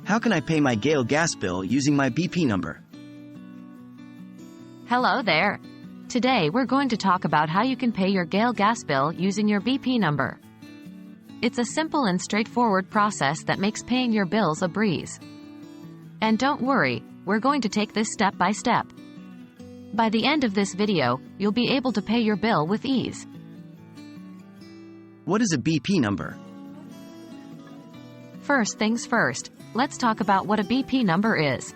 How can I pay my GAIL gas bill using my BP number? Hello there. Today we're going to talk about how you can pay your GAIL gas bill using your BP number. It's a simple and straightforward process that makes paying your bills a breeze. And don't worry, we're going to take this step by step. By the end of this video, you'll be able to pay your bill with ease. What is a BP number? First things first, let's talk about what a BP number is.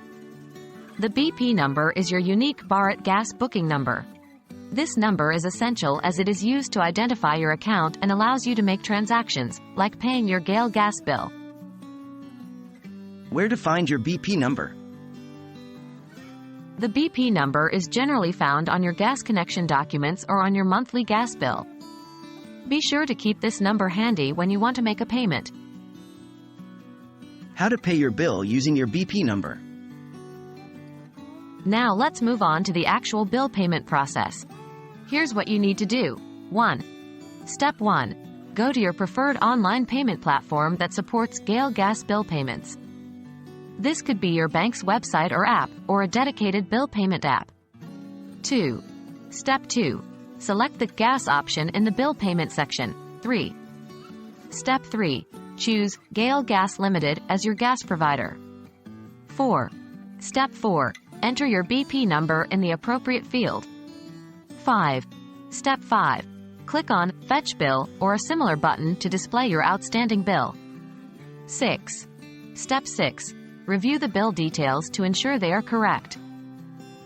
The BP number is your unique Bharat gas booking number. This number is essential as it is used to identify your account and allows you to make transactions, like paying your GAIL gas bill. Where to find your BP number? The BP number is generally found on your gas connection documents or on your monthly gas bill. Be sure to keep this number handy when you want to make a payment. How to pay your bill using your BP number. Now let's move on to the actual bill payment process. Here's what you need to do. 1. Step 1. Go to your preferred online payment platform that supports GAIL gas bill payments. This could be your bank's website or app, or a dedicated bill payment app. 2. Step 2. Select the gas option in the bill payment section. 3. Step 3. Choose GAIL Gas Limited as your gas provider. 4. Step 4. Enter your BP number in the appropriate field. 5. Step 5. Click on Fetch Bill or a similar button to display your outstanding bill. 6. Step 6. Review the bill details to ensure they are correct.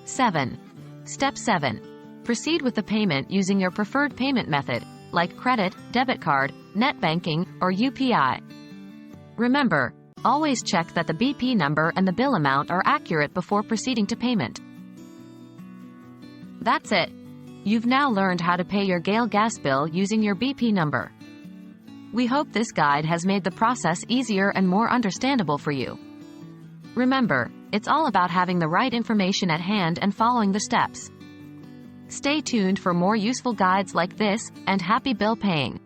7. Step 7. Proceed with the payment using your preferred payment method, like credit, debit card, net banking, or UPI. Remember, always check that the BP number and the bill amount are accurate before proceeding to payment. That's it. You've now learned how to pay your GAIL gas bill using your BP number. We hope this guide has made the process easier and more understandable for you. Remember, it's all about having the right information at hand and following the steps. Stay tuned for more useful guides like this, and happy bill paying!